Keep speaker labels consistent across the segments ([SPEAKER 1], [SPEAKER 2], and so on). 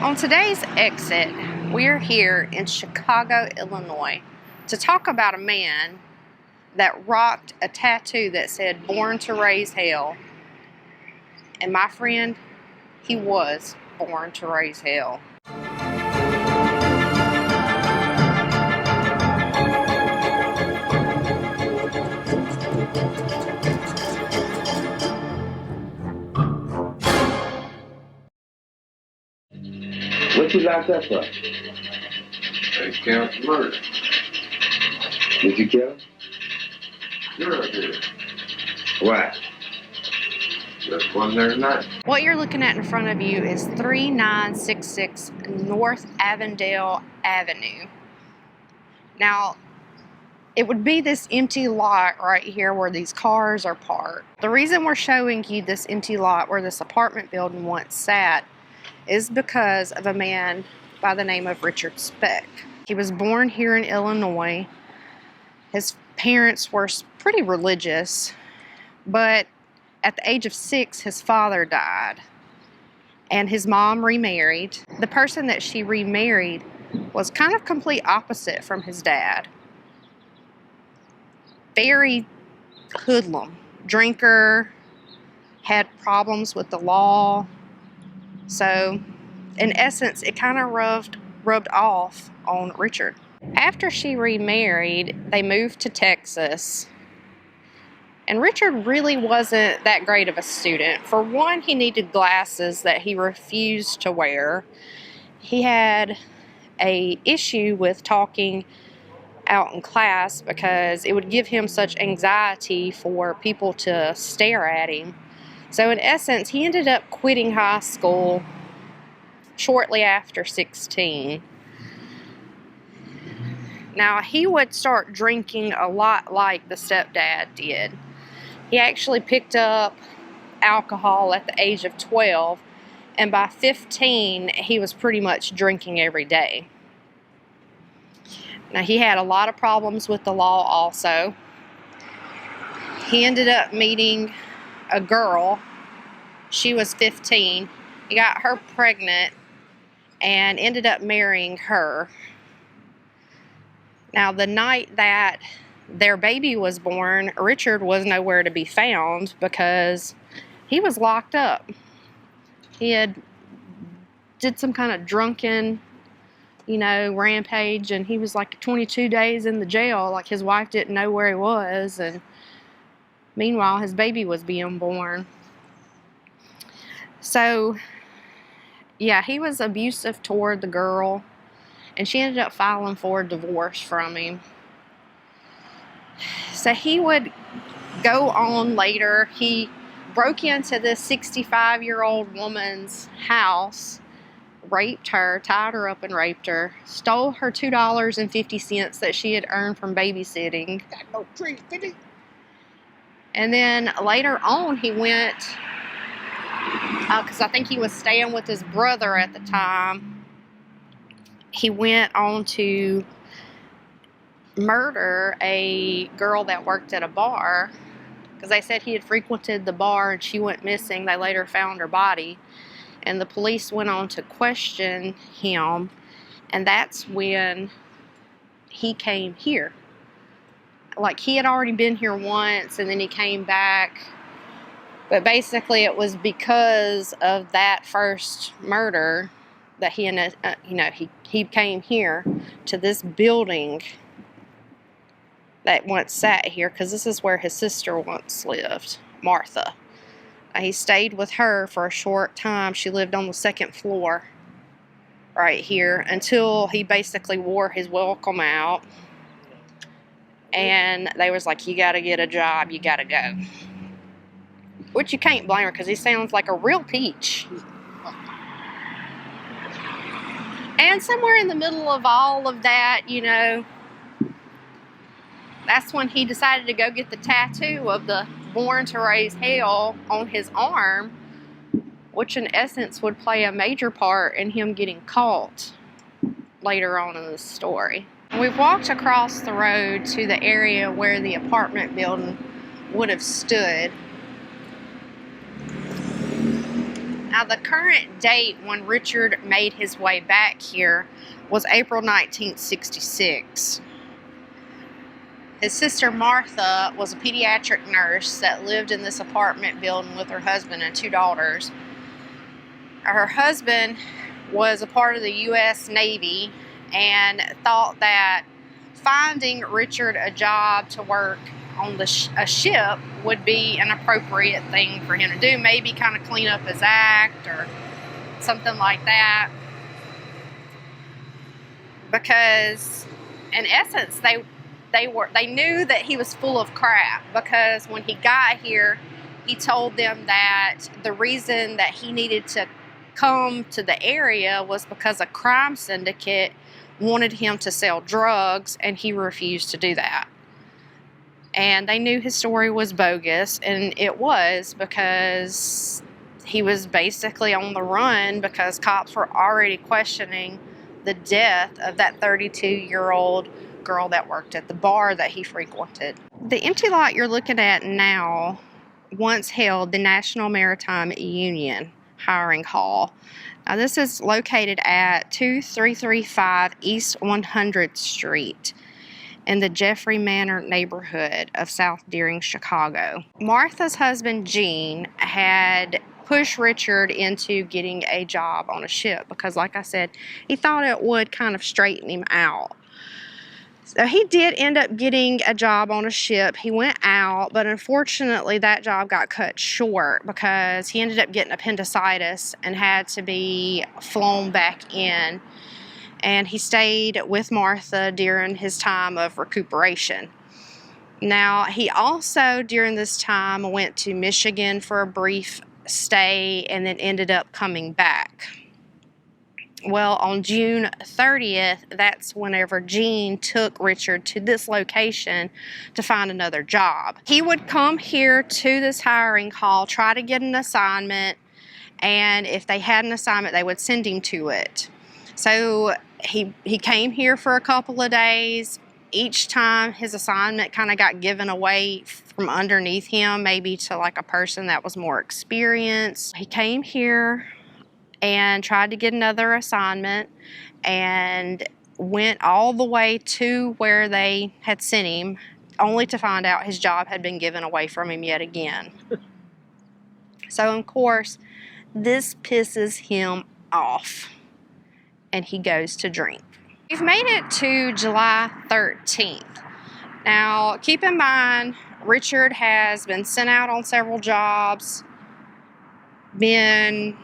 [SPEAKER 1] On today's exit, we're here in Chicago, Illinois, to talk about a man that rocked a tattoo that said "Born to Raise Hell." And my friend, he was born to raise hell.
[SPEAKER 2] What you locked up for?
[SPEAKER 3] They count for murder.
[SPEAKER 2] Did you kill him?
[SPEAKER 3] Sure I did.
[SPEAKER 2] Why?
[SPEAKER 3] Just one there night.
[SPEAKER 1] What you're looking at in front of you is 3966 North Avondale Avenue. Now, it would be this empty lot right here where these cars are parked. The reason we're showing you this empty lot where this apartment building once sat is because of a man by the name of Richard Speck. He was born here in Illinois. His parents were pretty religious, but at the age of 6, his father died, and his mom remarried. The person that she remarried was kind of complete opposite from his dad. Very hoodlum, drinker, had problems with the law. So, in essence, it kind of rubbed off on Richard. After she remarried, they moved to Texas. And Richard really wasn't that great of a student. For one, he needed glasses that he refused to wear. He had an issue with talking out in class because it would give him such anxiety for people to stare at him. So in essence, he ended up quitting high school shortly after 16. Now, he would start drinking a lot like the stepdad did. He actually picked up alcohol at the age of 12, and by 15, he was pretty much drinking every day. Now, he had a lot of problems with the law also. He ended up meeting a girl. She was 15. He got her pregnant and ended up marrying her. Now, the night that their baby was born, Richard was nowhere to be found because he was locked up. He had did some kind of drunken, rampage, and he was like 22 days in the jail. Like, his wife didn't know where he was, and meanwhile, his baby was being born. So, yeah, he was abusive toward the girl, and she ended up filing for a divorce from him. So he would go on later. He broke into this 65-year-old woman's house, raped her, tied her up and raped her, stole her $2.50 that she had earned from babysitting.
[SPEAKER 2] Got no tree, did
[SPEAKER 1] And then later on, he went, because I think he was staying with his brother at the time, he went on to murder a girl that worked at a bar, because they said he had frequented the bar and she went missing. They later found her body, and the police went on to question him, and that's when he came here. Like, he had already been here once, and then he came back. But basically, it was because of that first murder that he came here to this building that once sat here, because this is where his sister once lived, Martha. He stayed with her for a short time. She lived on the second floor right here until he basically wore his welcome out. And they was like, you got to get a job, you got to go. Which you can't blame her, because he sounds like a real peach. And somewhere in the middle of all of that, that's when he decided to go get the tattoo of the "Born to Raise Hell" on his arm, which in essence would play a major part in him getting caught later on in the story. We've walked across the road to the area where the apartment building would have stood. Now, the current date when Richard made his way back here was April 1966. His sister Martha was a pediatric nurse that lived in this apartment building with her husband and 2 daughters. Her husband was a part of the U.S. Navy and thought that finding Richard a job to work on a ship would be an appropriate thing for him to do. Maybe kind of clean up his act or something like that. Because in essence, they knew that he was full of crap, because when he got here, he told them that the reason that he needed to come to the area was because a crime syndicate wanted him to sell drugs, and he refused to do that. And they knew his story was bogus, and it was, because he was basically on the run because cops were already questioning the death of that 32-year-old girl that worked at the bar that he frequented. The empty lot you're looking at now once held the National Maritime Union hiring hall. Now, this is located at 2335 East 100th Street in the Jeffrey Manor neighborhood of South Deering, Chicago. Martha's husband, Gene, had pushed Richard into getting a job on a ship because, like I said, he thought it would kind of straighten him out. So he did end up getting a job on a ship. He went out, but unfortunately that job got cut short because he ended up getting appendicitis and had to be flown back in. And he stayed with Martha during his time of recuperation. Now, he also, during this time, went to Michigan for a brief stay and then ended up coming back. Well, on June 30th, that's whenever Gene took Richard to this location to find another job. He would come here to this hiring hall, try to get an assignment, and if they had an assignment, they would send him to it. So he came here for a couple of days. Each time his assignment kind of got given away from underneath him, maybe to like a person that was more experienced. He came here and tried to get another assignment and went all the way to where they had sent him, only to find out his job had been given away from him yet again. So, of course, this pisses him off, and he goes to drink. We've made it to July 13th. Now, keep in mind, Richard has been sent out on several jobs, been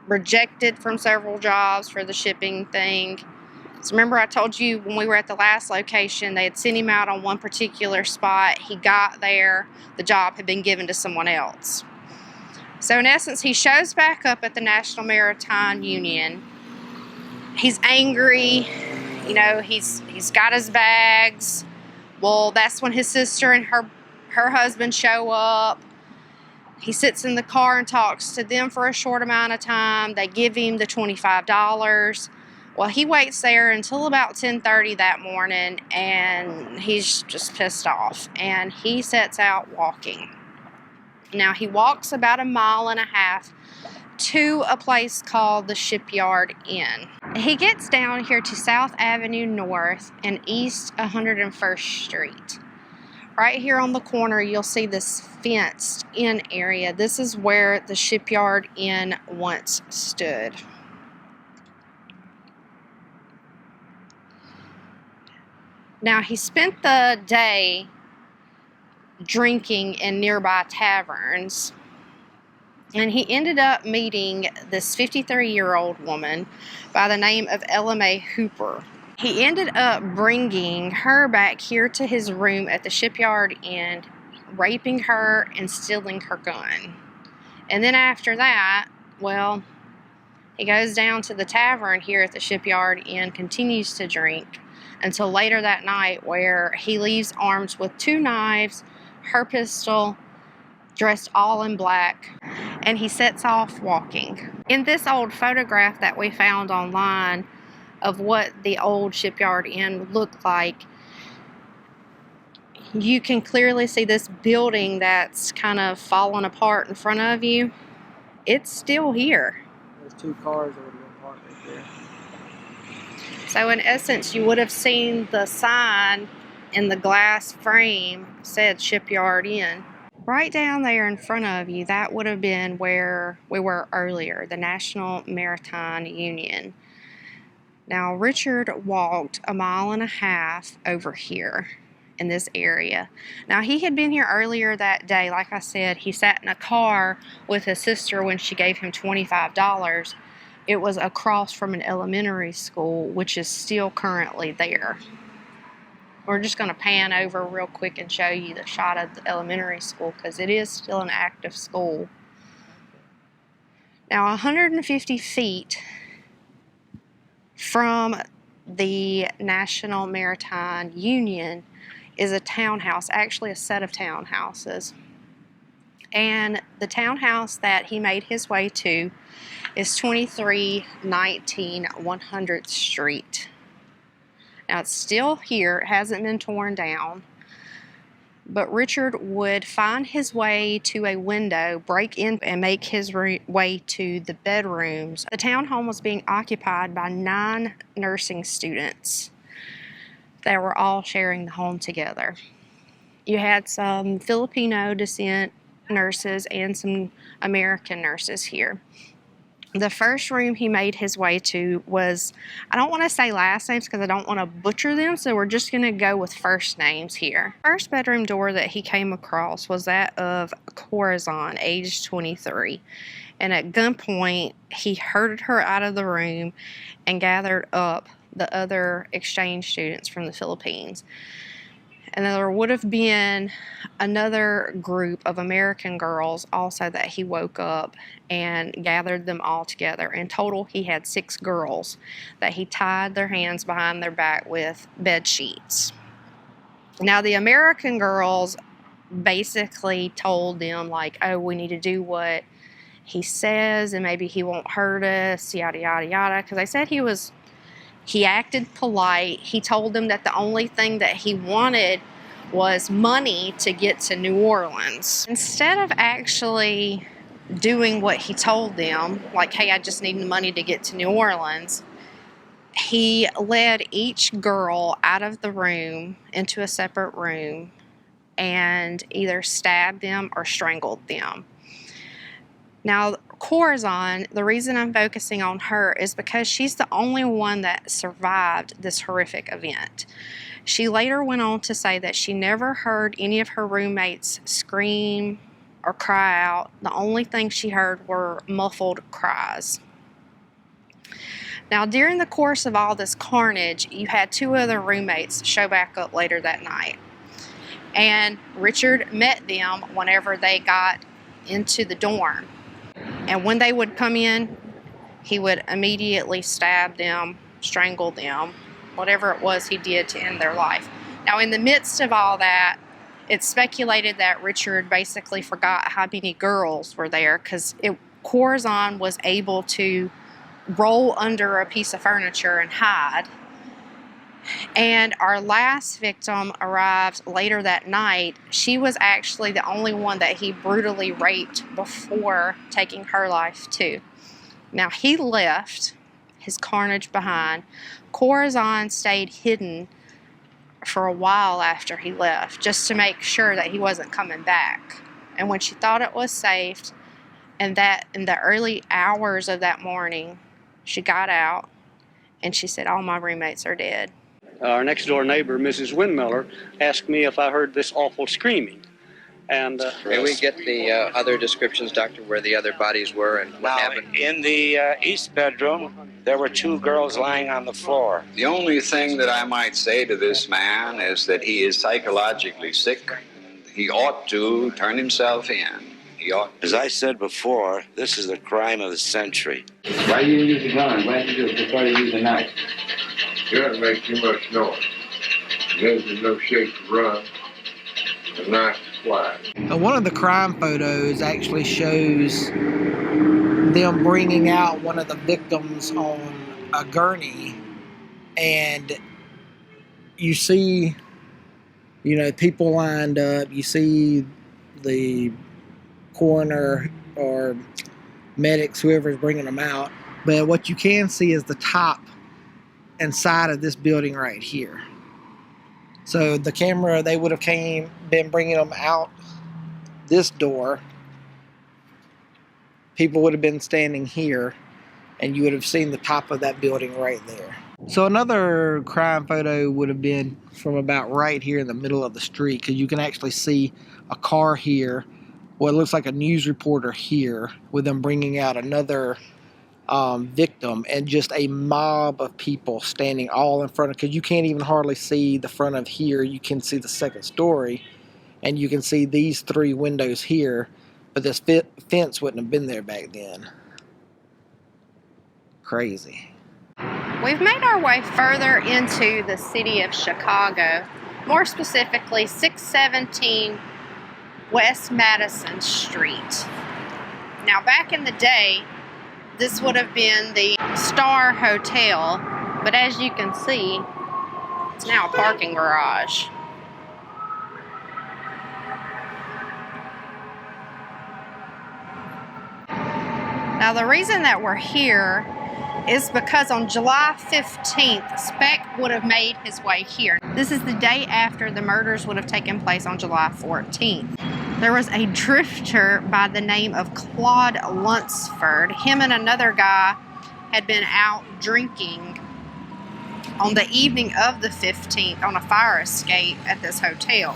[SPEAKER 1] rejected from several jobs for the shipping thing. So remember I told you when we were at the last location, they had sent him out on one particular spot. He got there, the job had been given to someone else. So in essence, he shows back up at the National Maritime Union. He's angry, you know, he's got his bags. Well, that's when his sister and her husband show up. He sits in the car and talks to them for a short amount of time. They give him the $25. Well, he waits there until about 10:30 that morning, and he's just pissed off. And he sets out walking. Now, he walks about 1.5 miles to a place called the Shipyard Inn. He gets down here to South Avenue North and East 101st Street. Right here on the corner, you'll see this fenced-in area. This is where the Shipyard Inn once stood. Now, he spent the day drinking in nearby taverns, and he ended up meeting this 53-year-old woman by the name of Ella Mae Hooper. He ended up bringing her back here to his room at the Shipyard Inn, raping her and stealing her gun. And then after that, well, he goes down to the tavern here at the Shipyard Inn, continues to drink until later that night, where he leaves armed with 2 knives, her pistol, dressed all in black, and he sets off walking. In this old photograph that we found online of what the old Shipyard Inn looked like, you can clearly see this building that's kind of fallen apart in front of you it's still here.
[SPEAKER 4] There's 2 cars that would have been parked right there.
[SPEAKER 1] So in essence, you would have seen the sign in the glass frame said Shipyard Inn. Right down there in front of you, that would have been where we were earlier, the National Maritime Union. Now, Richard walked 1.5 miles over here in this area. Now, he had been here earlier that day. Like I said, he sat in a car with his sister when she gave him $25. It was across from an elementary school, which is still currently there. We're just going to pan over real quick and show you the shot of the elementary school because it is still an active school. Now, 150 feet from the National Maritime Union is a townhouse, actually a set of townhouses. And the townhouse that he made his way to is 2319 100th Street. Now, it's still here. It hasn't been torn down. But Richard would find his way to a window, break in, and make his way to the bedrooms. The townhome was being occupied by 9 nursing students that were all sharing the home together. You had some Filipino descent nurses and some American nurses here. The first room he made his way to was, I don't want to say last names because I don't want to butcher them, so we're just going to go with first names here. First bedroom door that he came across was that of Corazon, age 23. And at gunpoint, he herded her out of the room and gathered up the other exchange students from the Philippines. And there would have been another group of American girls also that he woke up and gathered them all together. In total, he had 6 girls that he tied their hands behind their back with bed sheets. Now, the American girls basically told them, like, oh, we need to do what he says and maybe he won't hurt us, yada, yada, yada. Because they said he acted polite. He told them that the only thing that he wanted was money to get to New Orleans. Instead of actually doing what he told them, like, hey, I just need the money to get to New Orleans, he led each girl out of the room into a separate room and either stabbed them or strangled them. Now, Corazon, the reason I'm focusing on her is because she's the only one that survived this horrific event. She later went on to say that she never heard any of her roommates scream or cry out. The only thing she heard were muffled cries. Now, during the course of all this carnage, you had 2 other roommates show back up later that night. And Richard met them whenever they got into the dorm. And when they would come in, he would immediately stab them, strangle them, whatever it was he did to end their life. Now, in the midst of all that, it's speculated that Richard basically forgot how many girls were there because Corazon was able to roll under a piece of furniture and hide. And our last victim arrived later that night. She was actually the only one that he brutally raped before taking her life too. Now, he left his carnage behind. Corazon stayed hidden for a while after he left just to make sure that he wasn't coming back. And when she thought it was safe, and that in the early hours of that morning, she got out and she said, all my roommates are dead.
[SPEAKER 5] Our next door neighbor, Mrs. Windmiller, asked me if I heard this awful screaming. And
[SPEAKER 6] may we get the other descriptions, Doctor, where the other bodies were and what happened?
[SPEAKER 7] In the east bedroom, there were 2 girls lying on the floor.
[SPEAKER 2] The only thing that I might say to this man is that he is psychologically sick. He ought to turn himself in. He ought to.
[SPEAKER 7] As I said before, this is the crime of the century.
[SPEAKER 2] Why you use a gun? Why did you prefer to use a knife?
[SPEAKER 3] You don't make too much noise. There's in no shape to run. The knife to fly.
[SPEAKER 4] One of the crime photos actually shows them bringing out one of the victims on a gurney, and you see, people lined up. You see the coroner or medics, whoever's bringing them out. But what you can see is the top and side of this building right here. So the camera, they would have been bringing them out this door. People would have been standing here, and you would have seen the top of that building right there. So another crime photo would have been from about right here in the middle of the street, because you can actually see a car here, what looks like a news reporter here, with them bringing out another victim, and just a mob of people standing all in front of, because you can't even hardly see the front of here. You can see the second story, and you can see these 3 windows here, but this fence wouldn't have been there back then. Crazy.
[SPEAKER 1] We've made our way further into the city of Chicago, more specifically 617 West Madison Street. Now, back in the day, this would have been the Star Hotel, but as you can see, it's now a parking garage. Now, the reason that we're here is because on July 15th, Speck would have made his way here. This is the day after the murders would have taken place on July 14th. There was a drifter by the name of Claude Lunsford. Him and another guy had been out drinking on the evening of the 15th on a fire escape at this hotel.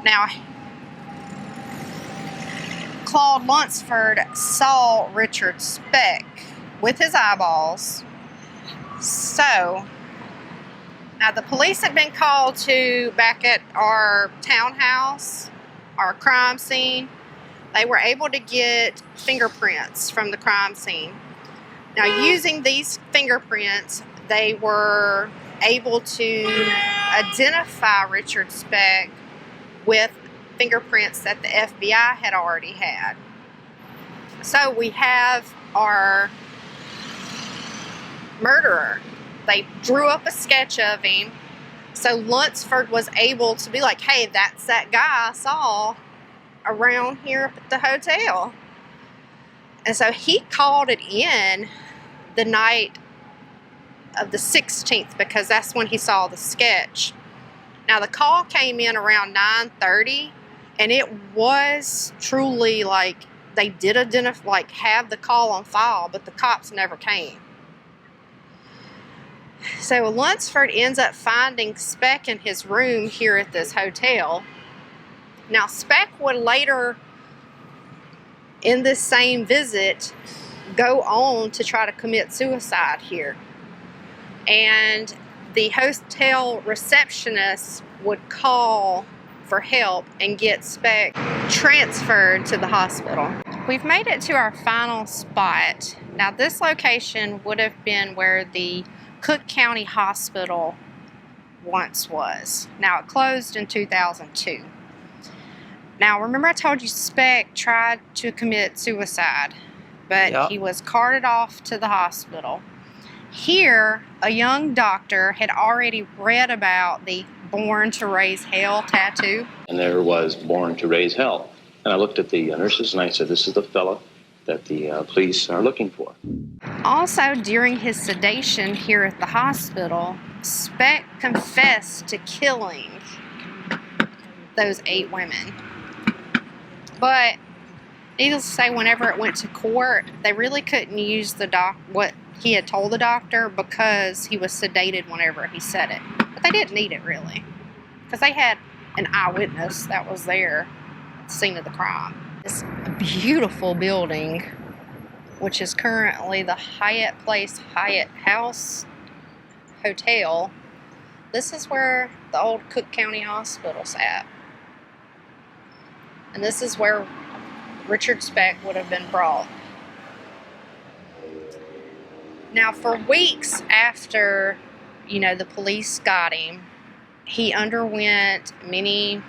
[SPEAKER 1] Now, Claude Lunsford saw Richard Speck with his eyeballs. So, now the police had been called to back at our townhouse, our crime scene. They were able to get fingerprints from the crime scene. Now, using these fingerprints, they were able to identify Richard Speck with fingerprints that the FBI had already had. So we have our murderer. They drew up a sketch of him. So Lunsford was able to be like, hey, that's that guy I saw around here at the hotel. And so he called it in the night of the 16th because that's when he saw the sketch. Now the call came in around 9:30, and it was truly like they did identify, like have the call on file, but the cops never came. So Lunsford ends up finding Speck in his room here at this hotel. Now Speck would later, in this same visit, go on to try to commit suicide here. And the hotel receptionist would call for help and get Speck transferred to the hospital. We've made it to our final spot. Now this location would have been where the Cook County Hospital once was. Now it closed in 2002. Now remember I told you Speck tried to commit suicide, but he was carted off to the hospital. Here, a young doctor had already read about the Born to Raise Hell tattoo.
[SPEAKER 8] And there was Born to Raise Hell. And I looked at the nurses and I said, this is the fella that the police are looking for.
[SPEAKER 1] Also, during his sedation here at the hospital, Speck confessed to killing those 8 women. But needless to say, whenever it went to court, they really couldn't use what he had told the doctor because he was sedated whenever he said it. But they didn't need it really, because they had an eyewitness that was there at the scene of the crime. This beautiful building, which is currently the Hyatt Place Hyatt House Hotel. This is where the old Cook County Hospital's at. And this is where Richard Speck would have been brought. Now, for weeks after, the police got him, he underwent many,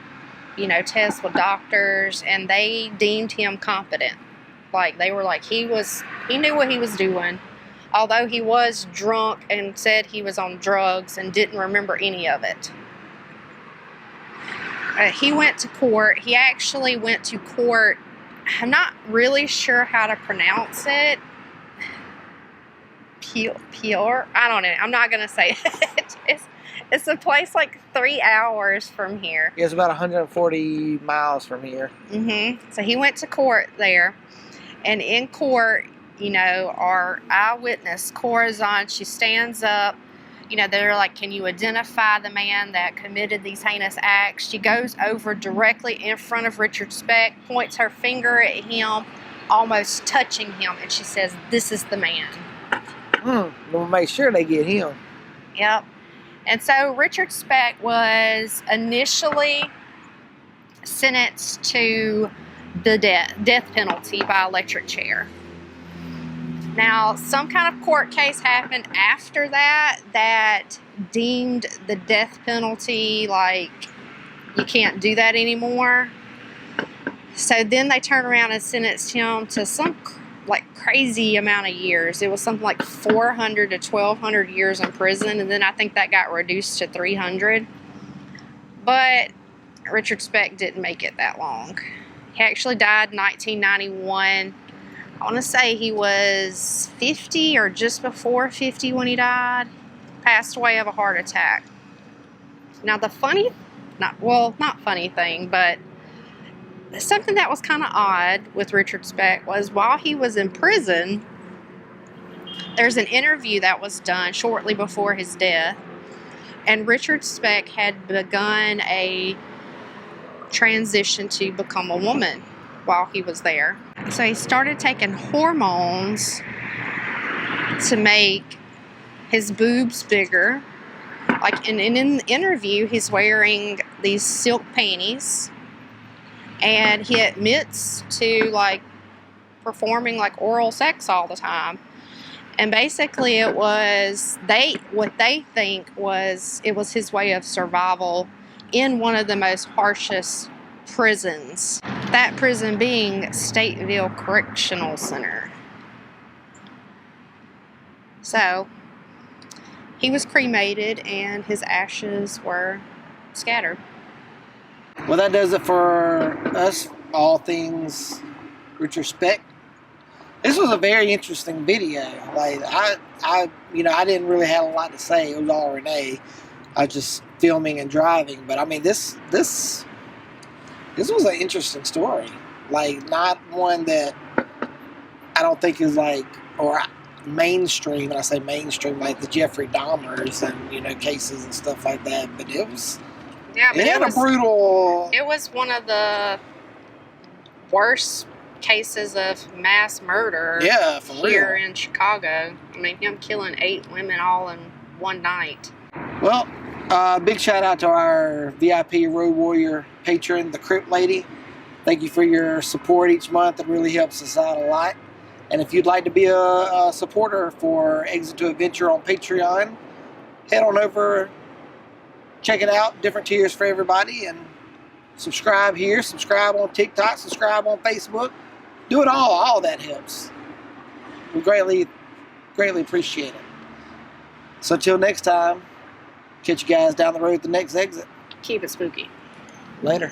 [SPEAKER 1] tests with doctors, and they deemed him competent. Like, they were like, he knew what he was doing, although he was drunk and said he was on drugs and didn't remember any of it. He went to court. He actually went to court I'm not really sure how to pronounce it. Pure? I don't know. I'm not going to say it. It's a place like 3 hours from here.
[SPEAKER 4] It's about 140 miles from here.
[SPEAKER 1] So he went to court there. And in court, you know, our eyewitness, Corazon, she stands up. You know, they're like, can you identify the man that committed these heinous acts? She goes over directly in front of Richard Speck, points her finger at him, almost touching him, and she says, this is the man.
[SPEAKER 4] We'll make sure they get him.
[SPEAKER 1] Yep. And so Richard Speck was initially sentenced to the death penalty by electric chair. Now, some kind of court case happened after that deemed the death penalty like you can't do that anymore. So then they turned around and sentenced him to some like crazy amount of years. It was something like 400 to 1,200 years in prison, and then I think that got reduced to 300. But Richard Speck didn't make it that long. He actually died in 1991. I want to say he was 50 or just before 50 when he died. Passed away of a heart attack. Now the not funny thing, but something that was kind of odd with Richard Speck was while he was in prison, there's an interview that was done shortly before his death, and Richard Speck had begun a transition to become a woman while he was there. So he started taking hormones to make his boobs bigger. Like, and in the interview, he's wearing these silk panties, and he admits to like performing like oral sex all the time. And basically, it was what they think was it was his way of survival in one of the most harshest prisons. That prison being Stateville Correctional Center. So he was cremated and his ashes were scattered.
[SPEAKER 4] Well, that does it for us, all things Richard Speck. This was a very interesting video. Like I didn't really have a lot to say. It was all Renee. I was just filming and driving. But I mean, this was an interesting story. Like, not one that I don't think is like, or mainstream, and I say mainstream, like the Jeffrey Dahmers and, cases and stuff like that. But it was,
[SPEAKER 1] yeah, but
[SPEAKER 4] it had a brutal.
[SPEAKER 1] It was one of the worst cases of mass murder here in Chicago. I mean, him killing 8 women all in one night.
[SPEAKER 4] Well, big shout out to our VIP Road Warrior patron, the Crip Lady. Thank you for your support each month. It really helps us out a lot. And if you'd like to be a supporter for Exit to Adventure on Patreon, head on over, check it out. Different tiers for everybody. And subscribe here, subscribe on TikTok, subscribe on Facebook. Do it all. All that helps. We greatly appreciate it. So until next time, catch you guys down the road at the next exit.
[SPEAKER 1] Keep it spooky.
[SPEAKER 4] Later.